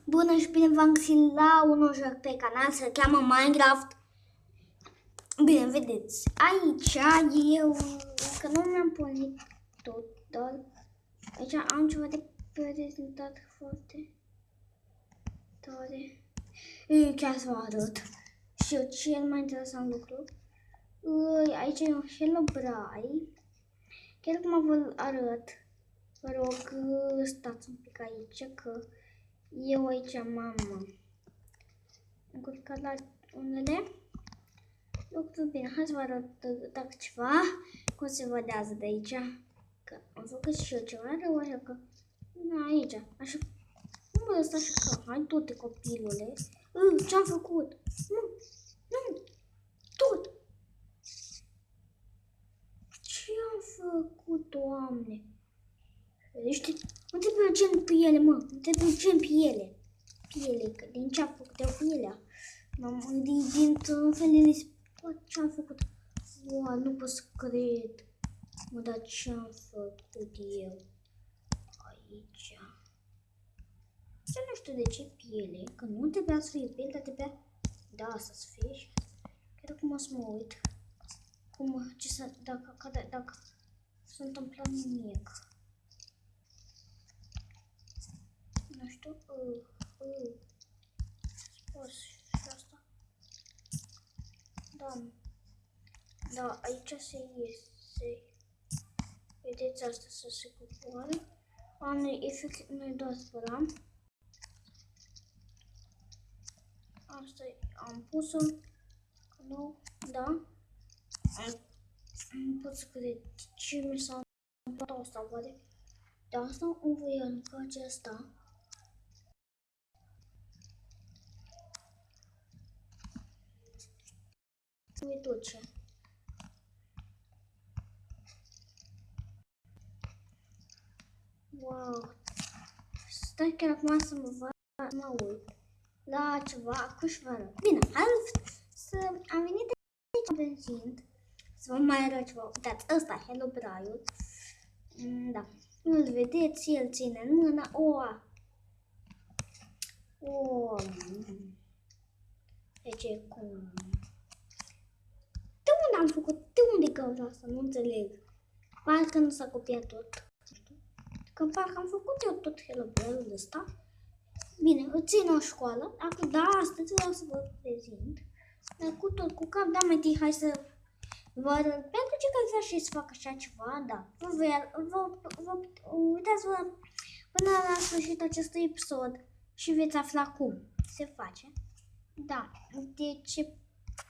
Bună și bine v-am găsit la un nou joc pe canal, se cheamă Minecraft. Bine, vedeți, aici eu încă nu mi-am pornit tot, dar aici am ceva de prezentat foarte tare. Chiar să vă arăt. Și eu cel mai interesant lucru. Aici e un Herobrine. Chiar cum vă arăt, vă rog, stați un pic aici, că eu aici m-am încurcat la unele lucruri. Bine, hai să vă arăt dacă ceva, cum se vedează de aici, că am făcut și eu ceva rău, așa că, na, aici, așa, nu mă lăsa așa că, hai du-te copilule, ce-am făcut? Nu, tot! Ce-am făcut, Doamne? Ești, nu trebuie ce în piele, mă, nu trebuie ce în piele. Piele, că din ce am făcut eu pielea? M-am gândit dintr-un fel de spate ce-am făcut. Wow, nu pot să cred. Mă, dar ce-am făcut eu aici? Ce nu știu de ce piele, că nu trebuia să fie piele, dar trebuia, da, să fie și chiar acum o să mă uit. Cum, ce să, dacă s-a întâmplat nimic. Nu știu, spus și asta. Da, aici se iese. Vedeți asta să se coboare. Efect, noi doar spălam. Asta am pus-o. Nu, da. Nu pot să cred ce mi s-a întâmplat asta, oare? De asta îmi voi arunca acesta. Voi duce. Wow. Stai chiar acum să mă uit la ceva cu șvară. Bine, hai să am venit aici benzind. Să vă mai arăt ceva. Uitați, ăsta, Herobrine. Da. Nu-l vedeți, el ține în mână. Deci cum? De unde am făcut? De unde cauza asta? Nu înțeleg. Parcă nu s-a copiat tot. Că parcă am făcut eu tot Herobrine-ul ăsta. Bine, îl țin o școală. Acum, da, astăzi vreau să vă prezint. Dar cu tot cu cap, da, mai întâi, hai să vă arăt. Pentru ce că vreau și să fac așa ceva, da. Uitați-vă până la sfârșitul acestui episod și veți afla cum se face. Da, deci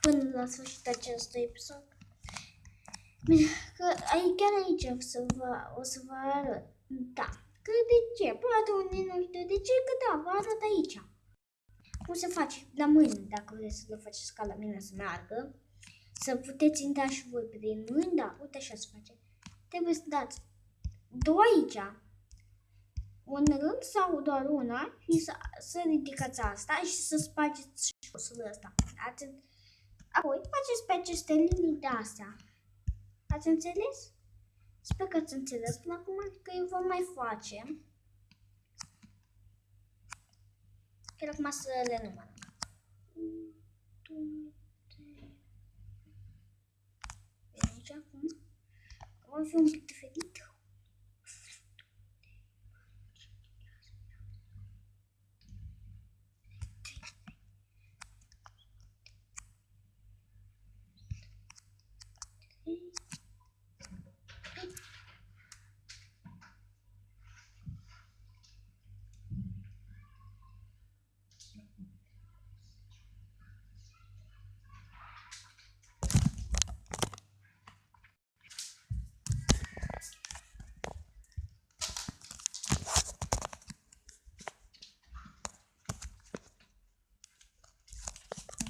până la sfârșitul acestui episod. Bine, că chiar aici o să vă arăt. Da, că de ce? Poate unii nu știu de ce, că da, vă arăt aici. Cum se face la mâini, dacă vreți să le faceți ca la mine să meargă. Să puteți intra și voi prin mâini, da, uite așa se face. Trebuie să dați două aici, un rând sau doar una și să ridicați asta și să spargeți șosul ăsta. Apoi faceți pe aceste linii de astea. Ați înțeles? Sper că ați înțeles până acum, că eu vom mai face. Chiar acum să le numărăm. 1, 2, 3. Bine, aici acum. Vom fi un pic diferit.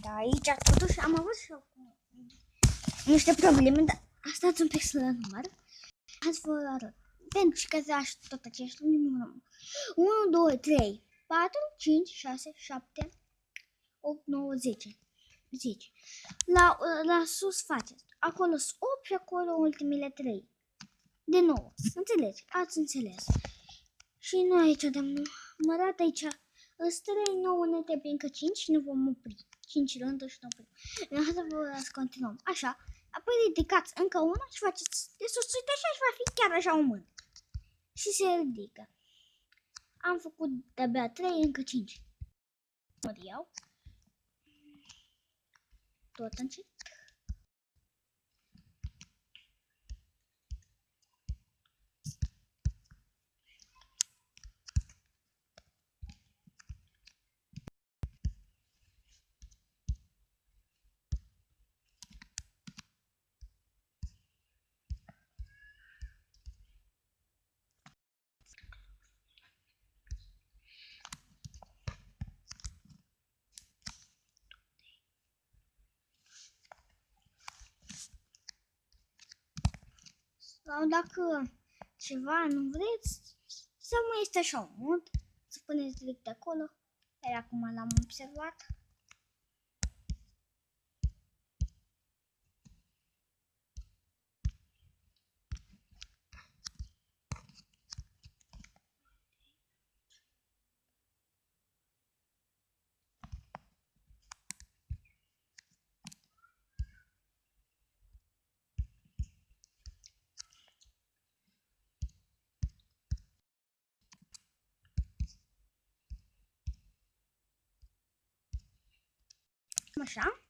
Da, aici totuși am avut și acum niște probleme, dar stați un pic să le număr. Hai să vă arăt. Pentru că aș tot acești numărăm. 1, 2, 3, 4, 5, 6, 7, 8, 9, 10. 10. La sus faceți. Acolo sunt 8 și acolo ultimele 3. De 9. Înțelegi? Ați înțeles. Și noi aici de numărat aici Îți 3, 9, ne trebuie încă 5 și ne vom opri. 5 rânduri și ne oprim. Hai să continuăm. Așa. Apoi ridicați încă una și faceți de sus, uite așa și va fi chiar așa o mână. Și se ridică. Am făcut de-abia 3, încă 5. Mă iau. Tot încet. Sau dacă ceva nu vreți, să mai este așa un mod, să puneți direct acolo. Iar acum l-am observat. Așa.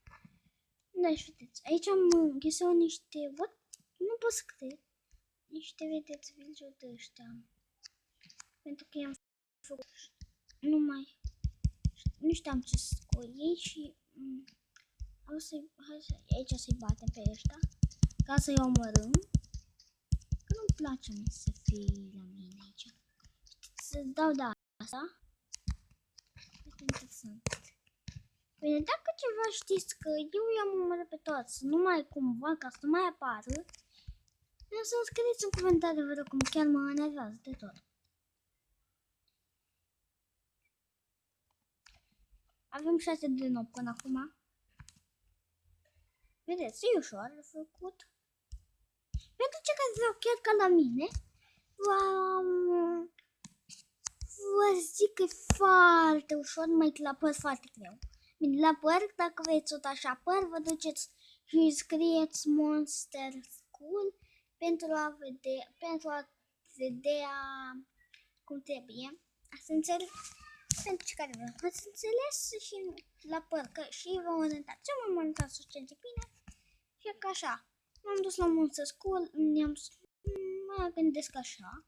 Deci, vedeți, aici am găsit niște, văd, nu pot scrie, niște, vedeți, video de ăștia. Pentru că i-am făcut, nu știam ce să cu ei și o să-i, aici să-i batem pe ăștia, ca să-i omorâm. Că nu-mi place să fie la mine aici. Să dau de asta. Este interesant. Bine, dacă ceva știți că eu i-am omorât pe toți, numai cumva, ca să nu mai apară, să-mi scrieți în comentarii, vă rog, cum chiar mă enervează de tot. Avem 6 de nou până acum. Vedeți, e ușor de făcut. Pentru cei care vreau chiar ca la mine, vă zic că e foarte ușor, numai că la păr foarte greu. Bine, la păr, dacă vreți tot așa păr, vă duceți și scrieți Monster School pentru a vedea cum trebuie. Ați înțeles? Pentru cei care vreau. Ați înțeles și la păr, că și vă orientați. Ce m-am orientat suficient bine și că așa. M-am dus la Monster School, mă gândesc așa.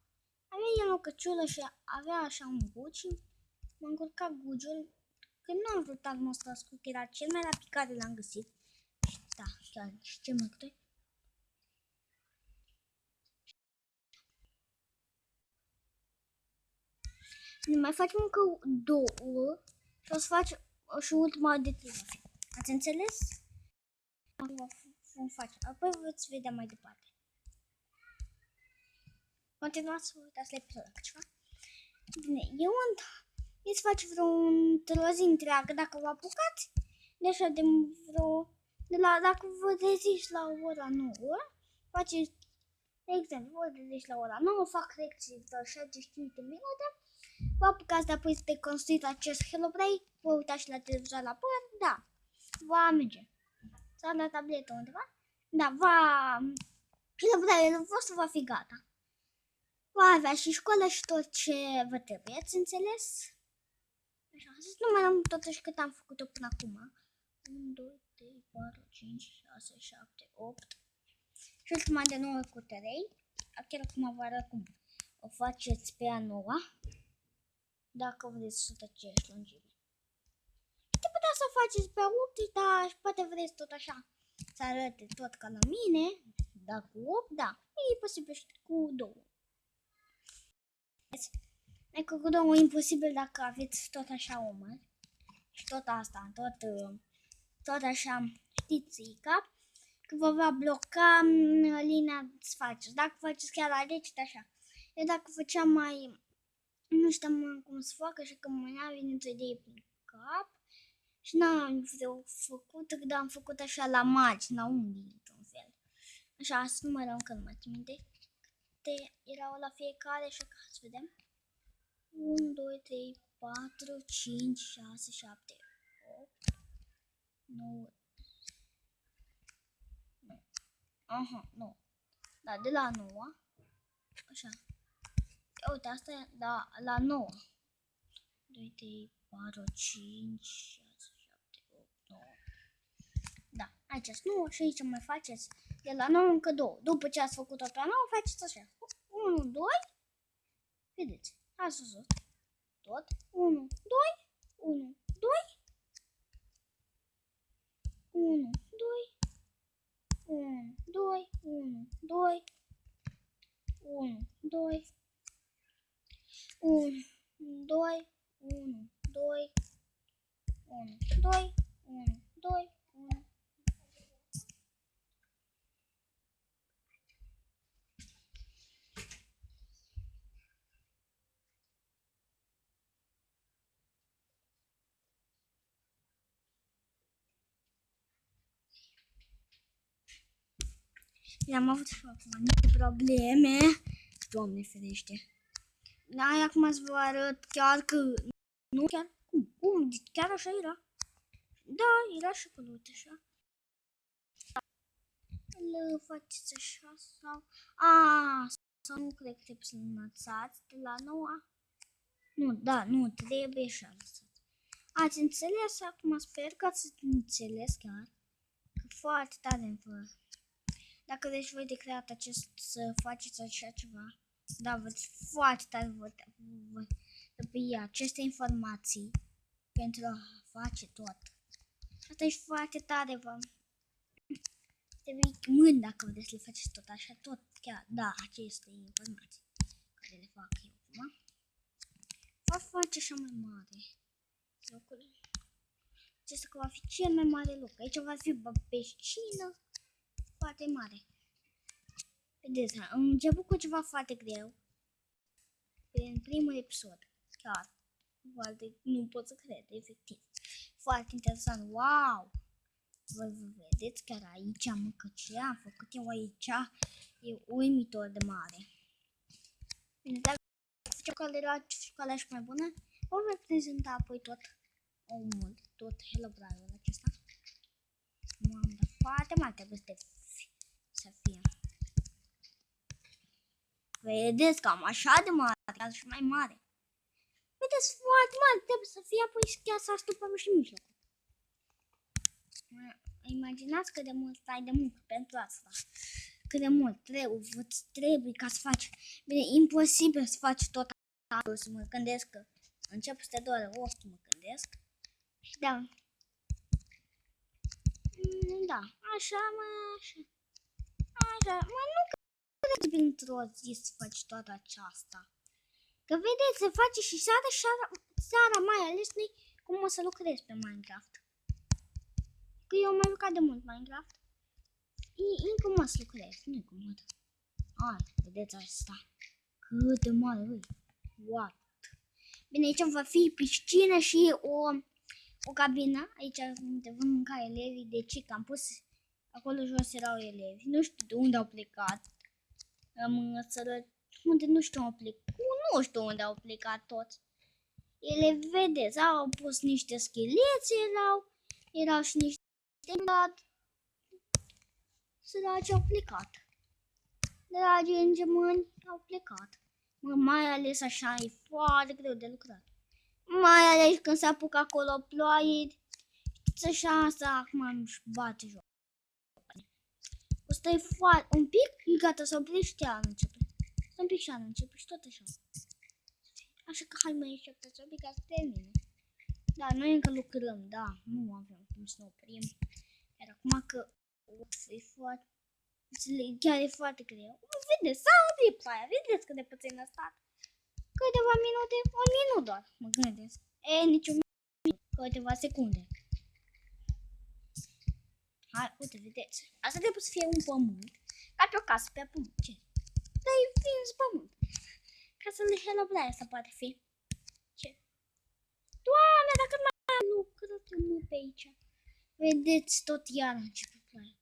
Avea el o căciulă și avea așa un gut și m-a încurcat gugiul. Că nu am vrut al Monster School, că era cel mai rapid care l-am găsit. Și da, chiar, și ce mă crede? Ne mai facem încă 2 și o să faci și ultima de 3. Ați înțeles? Vom face. Apoi veți vedea mai departe. Continuați să vă uitați la episodul ceva. Bine, eu îți faci vreo zi întreagă dacă vă apucați. De așa de vreo... dacă vă treziți la ora 9, faceți, de exemplu, vă treziți la ora 9, fac lecții vreo 65 de minute, vă apucați de apoi de construit acest Hello Play, vă uitați și la televizor la păr, da, va merge. Sau la tabletă undeva, da, Hello Play-ul vostru va fi gata. Va avea și școală și tot ce vă trebuie, ați înțeles? Așa, nu mai am totuși cât am făcut-o până acum. 1, 2, 3, 4, 5, 6, 7, 8. Și ultima de 9 cu 3. Chiar acum vă arăt cum o faceți pe a 9. Dacă vreți să tăceți lungime. Te puteți să o faceți pe a 8, dar poate vreți tot așa să arate tot ca la mine. Dar cu 8, da. E posibil și cu 2. Adică cu 2 e imposibil dacă aveți tot așa umăr. Și tot asta, tot așa, știți, că vă va bloca linia să faceți. Dacă faceți chiar la rece, așa. Eu dacă făceam mai, nu știam cum să facă și că mă venit o idee prin cap și n-am făcut, dar am făcut așa la magi, la unghii, într-un fel. Așa, să numărăm că nu mai țin minte. Câte erau la fiecare și ca să vedem. 1, 2, 3, 4, 5, 6, 7, 8, 9. Aha, nu. Da, de la 9. Așa. Uite, asta e la 9. 2, 3, 4, 5, 6, 7, 8, 9. Da, aici sunt 9 și aici mai faceți de la 9 încă 2. După ce ați făcut tot la 9, faceți așa. 1, 2. Vedeți, ați văzut. Tot. 1, 2, 1, 2. 1, 2. 1, 2, 1, 2. 1, 2. 1, 2. 1, 2. 1, 2. 1, 2. 1. Am avut și acum niște probleme. Doamne ferește. Da, acum să vă arăt chiar că... Nu chiar... Cum? Chiar așa era? Da, era și acolo, uite așa. Îl faceți așa sau... Sau nu cred că trebuie să-l înălțați de la 9. Nu, da, nu, trebuie așa lăsați. Ați înțeles? Acum sper că ați înțeles chiar. Că foarte tare vă... Dacă vreți voi de creat să faceți așa ceva, da, veți foarte tare vă trebuie aceste informații pentru a face tot. Asta e foarte tare, vă trebuie mâini dacă vreți să le faceți tot așa, tot, chiar, da, aceste informații care le fac eu acum. Va face așa mai mare locul. Acesta că va fi cel mai mare loc. Aici va fi o piscină foarte mare. Vedeți, am început cu ceva foarte greu. În primul episod. Chiar. Foarte, nu pot să cred, efectiv. Foarte interesant. Wow! Vă vedeți chiar aici, mă, că ce am făcut eu aici e uimitor de mare. Bine, dacă școala și mai bună, vă voi prezenta apoi tot omul, tot Herobrine-ul acesta. M-am dat foarte mare, trebuie să fie. Vedeți, cam așa de mare, chiar și mai mare. Vedeți, foarte mare, trebuie să fie apoi chiar să astupăm și mijlocul. Imaginați cât de mult stai de muncă pentru asta. Cât de mult trebuie ca să faci. Bine, imposibil să faci tot asta, să mă gândesc că încep să te doare ochii, mă gândesc. Și da. Da, așa, mă, nu cred că într-o zi să faci toată aceasta. Că vedeți, se face și seara mai ales noi cum o să lucrez pe Minecraft. Că eu m-am jucat de mult Minecraft. E incomod să lucrez, nu-i comod. Hai, vedeți asta. Cât de mare e. What? Bine, aici va fi piscină și o cabină. Aici unde vă mânca elevii. De ce? Că am pus acolo jos erau elevi. Nu știu de unde au plecat. Unde nu știu nu știu unde au plecat toți. Ele, vedeți, au pus niște scheleți, erau și niște săraci au plecat. Dragii îngemâni au plecat. Mai ales așa e foarte greu de lucrat. Mai ales când se apucă acolo ploaie. Știți așa, asta acum își bate joc. O să stai foarte un pic, gata, să oprești iar începe. Un pic și începe și tot așa. Așa că hai mai așteptați un pic ca să termine. Da, noi încă lucrăm, da, nu avem cum să ne oprim. Iar acum că e foarte, chiar e foarte greu. Vedeți, s-a oprit ploaia, vedeți cât de puțin a stat. Câteva minute, un minut doar, mă gândesc. Niciun minut, câteva secunde. Hai, uite, vedeți, asta trebuie să fie un pământ, ca pe o casă, pe pământ, ce? Dar e fins pământ. Ca să le Herobrine asta poate fi. Ce? Doamne, dacă mai lucrăm pe aici. Vedeți, tot iar a început ploaia.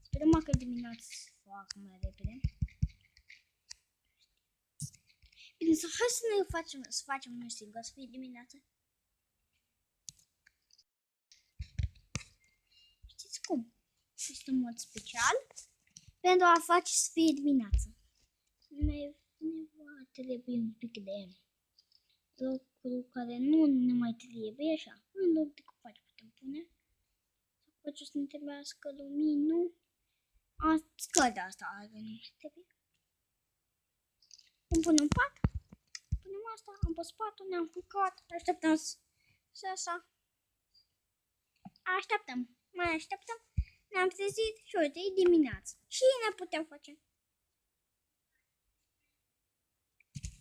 Sperăm că dimineața să fac mai repede. Bine, hai să facem noi singur, să fie dimineață. Știți cum? Este un mod special pentru a face să fie dimineață. Ne va trebui un pic de lucru care nu ne mai trebuie, așa. În loc de copaci putem pune. Să să ne trebuiască lumină. Scădea asta are, nu mai trebuie. Îmi punem pat. Punem asta, am pus patul, ne-am culcat. Așteptăm să așa. Așteptăm, mai așteptăm. Ne-am trezit și uite, e dimineață. Și ne putem face.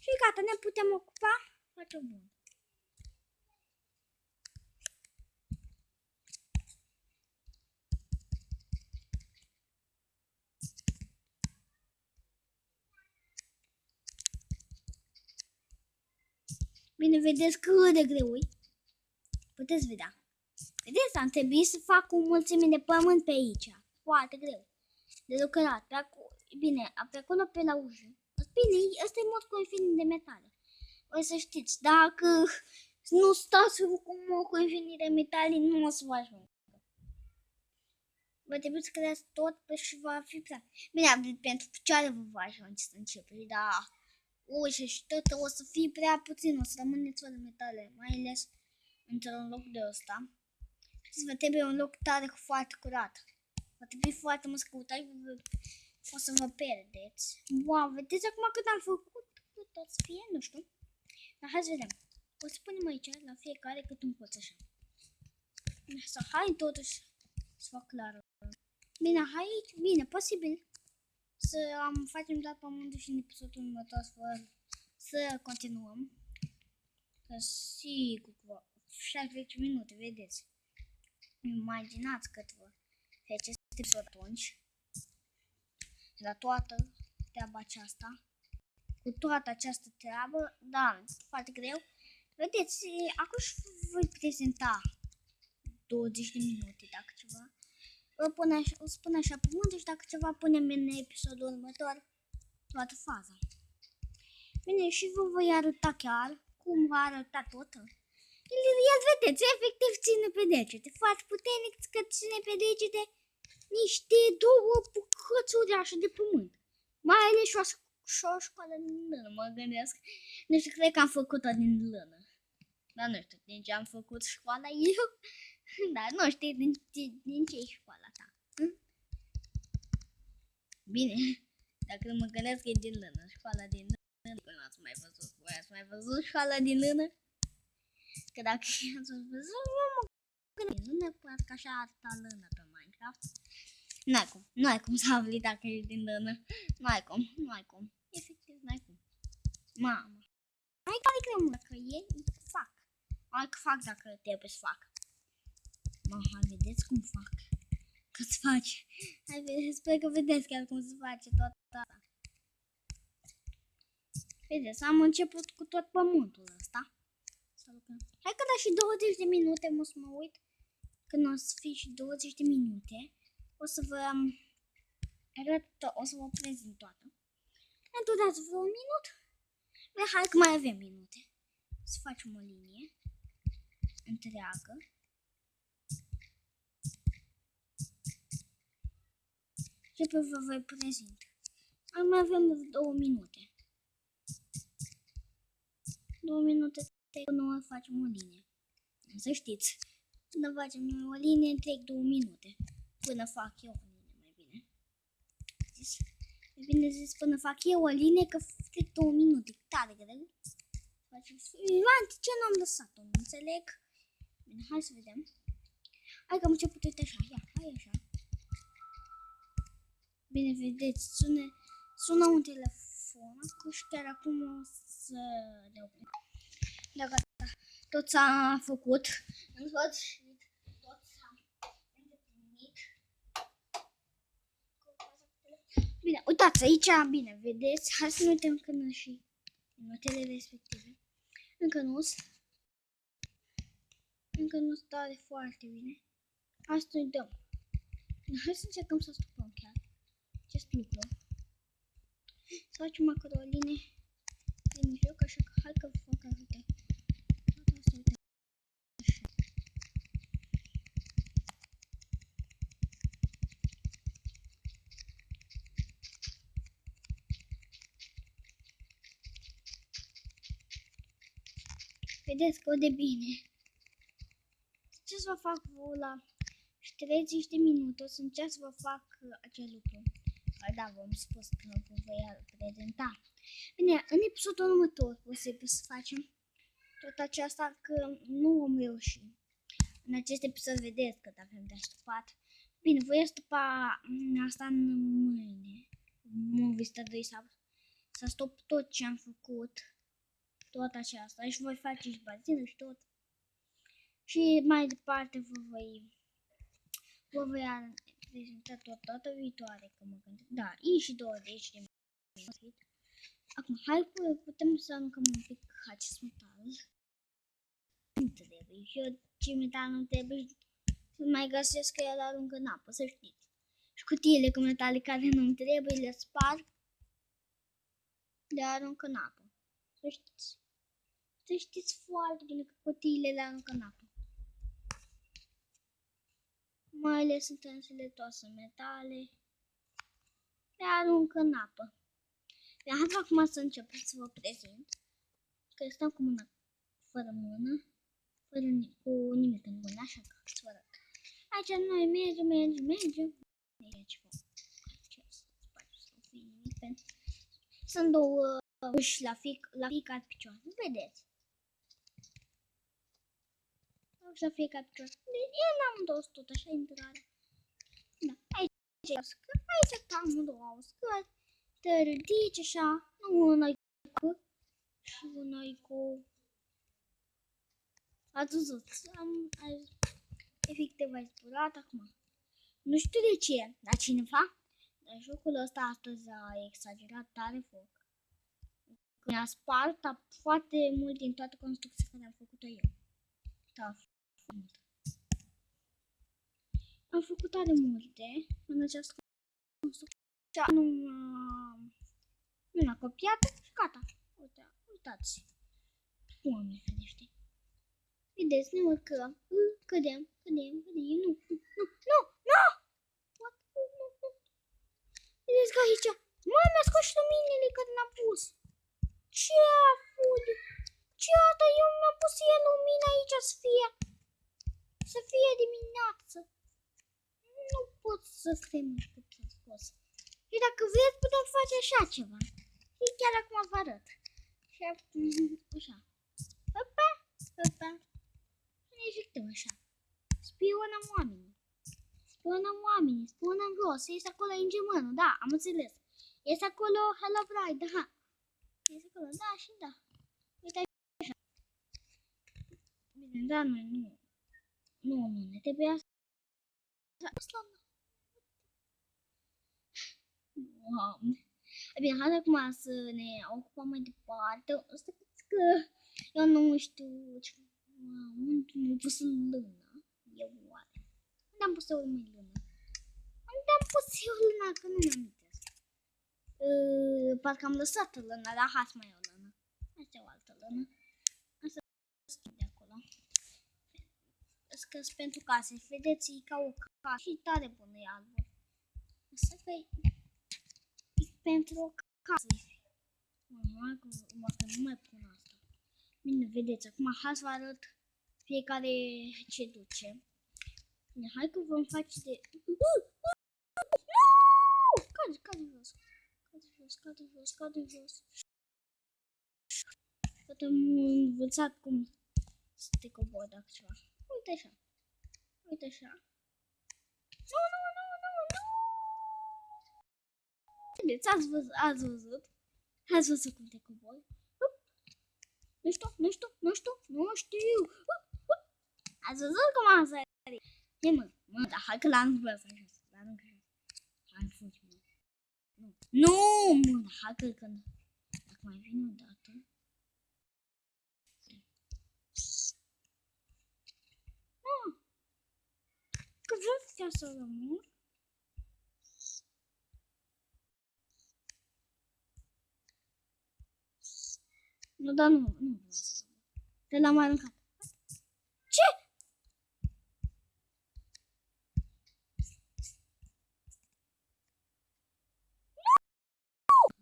Și gata, ne putem ocupa. Face bun. Bine, vedeți cât de greu e? Puteți vedea. Vedeți, am trebuit să fac o mulțime de pământ pe aici. Foarte greu. De lucrat. Bine, pe acolo pe la ușă. Bine, ăsta e mod cu infinit de metale. O să știți, dacă nu stați cu mod cu infinit de metale, nu o să vă ajungă. Vă trebuie să creați tot și va fi prea. Bine, pentru picioare vă va ajunge să începeți, dar ușă și tot o să fie prea puțin, o să rămâneți fără metale, mai ales într-un loc de ăsta. Și vă trebuie un loc tare foarte curat. Va trebui foarte mult să căutați, o să vă pierdeți. Wow, vedeți acum cât am făcut? Cât o să fie? Nu știu. Dar hai să vedem. O să punem aici la fiecare cât un colț așa. Să hai totuși să fac clar. Bine, hai aici. Bine, posibil să facem doar pământul și în episodul următor să continuăm. Că sigur, 60 minute, vedeți. Imaginați cât vă faceți episod atunci. La toată treaba aceasta. Cu toată această treabă, da, foarte greu. Vedeți, acum și voi prezenta 20 de minute, dacă ceva. O spun așa pământul și dacă ceva punem în episodul următor toată faza. Bine, și vă voi arăta chiar cum va arăta totul. El vedeți, efectiv ține pe degete, foarte puternic că ține pe degete niște două bucăți uriașe de pământ. Mai ales și o școală din lână, mă gândesc. Nu știu, cred că am făcut-o din lână. Dar nu știu din ce am făcut școala eu. Dar nu știu din ce e școala ta. Bine, dacă mă gândesc că e din lână, școala din lână. Nu ați mai văzut, voi ați mai văzut școala din lână? Că dacă ați văzut, mă gândesc, lână, poate că așa arăta lână pe Minecraft. N-ai cum să afli dacă e din lână. N-ai cum. Efectiv, n-ai cum. Mamă. Hai care greu, dacă e, fac. Hai că fac dacă trebuie să fac. Hai, vedeți cum fac. Că-ți faci. Hai, sper că vedeți chiar cum se face tot asta. Vedeți, am început cu tot pământul ăsta. Hai că da și 20 de minute, mă să mă uit. Când o să fie și 20 de minute, o să vă arăt, o să vă prezint toată. Îmi dați vreo un minut? Hai că mai avem minute. Să facem o linie întreagă. Și apoi vă voi prezint. Mai avem 2 minute. 2 minute până facem o linie. Să știți, când facem noi o linie, trec 2 minute. Până fac eu o linie, mai bine. Mai bine zis, până fac eu o linie, că trec 2 minute. Tare greu. Ioan, ce n-am lăsat-o? Nu înțeleg. Bine, hai să vedem. Hai că am început, uite așa. Ia, hai așa. Bine, vedeți, sună un telefon. Că și chiar acum o să le oprim. Da, gata. Tot s-a făcut. În sfârșit, tot s-a îndeplinit. Bine, uitați aici, bine, vedeți. Hai să ne uităm când și minutele respective. Încă nu stare foarte bine. Hai să uităm. Hai să încercăm să stupăm chiar acest lucru. Să facem acolo o linie un joc, așa că hai că fac atâtea. Vedeți că de bine. Ce să vă fac la 30 de minute, o să încerc să vă fac acel lucru. Da, v-am spus că vă voi prezenta. Bine, în episodul următor o să facem tot aceasta, că nu am reușit. În acest episod vedeți că avem de așteptat. Bine, voi aștepta asta în mâine. Nu vista 2 să stop tot ce am făcut. Tot aceasta. Și voi face și bazină și tot. Și mai departe vă voi prezenta tot data viitoare. Că mă gândesc. Da, e și 20 de minute. Acum, hai putem să aruncăm un pic acest metal. Nu trebuie. Eu ce metal nu trebuie să mai găsesc că el aruncă în apă, să știți. Și cutiile cu metale care nu trebuie le sparg, le arunc în apă. Să știți. Să știți foarte bine că cutiile le aruncă în apă. Mai ales intensele toate sunt metale. Le arunc în apă. Iar acum să încep să vă prezint. Că stau cu mâna fără mână. Cu nimic în mână, așa că să vă arăt. Aici noi mergem. Aici sunt două uși la fiecare picior. Vedeți? La fiecare picior. Eu n-am dus tot așa intrarea. Da, aici cam două scări. Te ridici așa. Una cu și una cu. Ați văzut, efectiv ai zburat acum. Nu știu de ce, dar cineva, dar jocul ăsta astăzi a exagerat tare foc. Mi-a spart foarte mult din toată construcția care am făcut-o eu. Da, mult. Am făcut tare multe în această construcție. Nu m-a copiat și gata. Uitați. Cum am ferește. Vedeți, ne urcăm, cădem, nu. Vedeți că aici, mi-a scos și luminile când l-am pus. Ce a făcut? Ce asta? Eu mi-am pus el lumina aici să fie dimineață. Nu pot să scrie cât s-a scos. Și dacă vreți, putem face așa ceva. Și chiar acum vă arăt. Și așa. Opa. Efectiv așa. Spionăm oamenii. Spionăm jos. Este acolo îngemânul. Da, am înțeles. Este acolo Hello Bride. Da. Este acolo. Da și da. Uite așa. Bine, da, noi nu. Nu, ne trebuie asta. Bine, hai acum să ne ocupăm mai departe. Asta că eu nu știu ce. Unde am pus lână? Eu oare? Unde am pus eu lână? Unde am pus eu lână? Că nu mi-am amintesc. Parcă am lăsat lână, dar hai să mai iau lână. Asta e o altă lână. Asta schimb de acolo. Scăs pentru case. Vedeți, e ca o casă. Și tare bună e albul. Asta că e pentru o casă. Mă, că nu mai pun asta. Bine, vedeți, acum hai să vă arăt fiecare ce duce. Bine, hai că vom face de... Cade jos. Poate am învățat cum să te cobori dacă ceva. Uite așa. Nu. Vedeți, ați văzut cum te cobori? Nu știu. Ați văzut cum am sărit? Mă, dar hai că l-am văzut așa. Hai, fugi, mă. Nu, mă, dar hai că când... Dacă mai vine o dată... Că vreau să rămân. Nu, dar nu vreau să. Te l-am aruncat. Ce?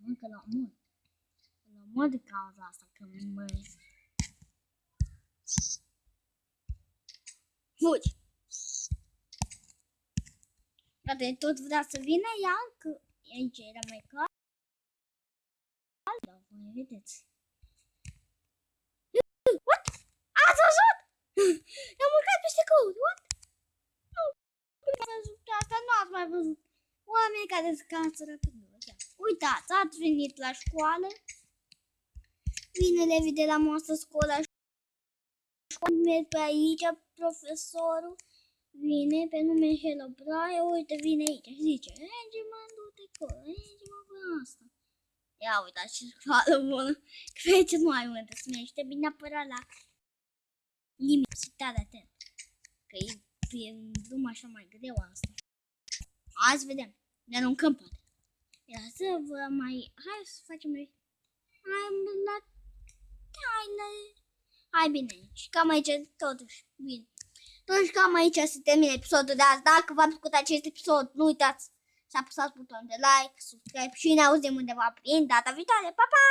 Încă la mod. La mod de cauza asta, că mă... Fugi! Poate tot vrea să vină ea, că aici era mai cald. Dar voi vedeți. What? Ați văzut? I-am urcat peste căut. What? Nu. Asta nu ați mai văzut. Oameni care scațără pe noi. Uitați, ați venit la școală. Vine Levi de la moastră școala. Merg pe aici, profesorul. Vine pe nume Hello Brian. Uite, vine aici și zice: Angel, du-te acolo. Angel, fă asta. Ia uitați ce școală bună. Crede nu ai unde să mergi. Bine apărat la limit. Și tare atent. Că e pe drum așa mai greu asta. Azi vedem. Ne aruncăm poate. Ia să vă mai... Hai să facem... Hai bine. Și cam aici totuși. Bine. Totuși cam aici se termină episodul de azi. Dacă v-a plăcut acest episod, nu uitați să apăsați butonul de like, subscribe și ne auzim undeva prin data viitoare. Pa, pa!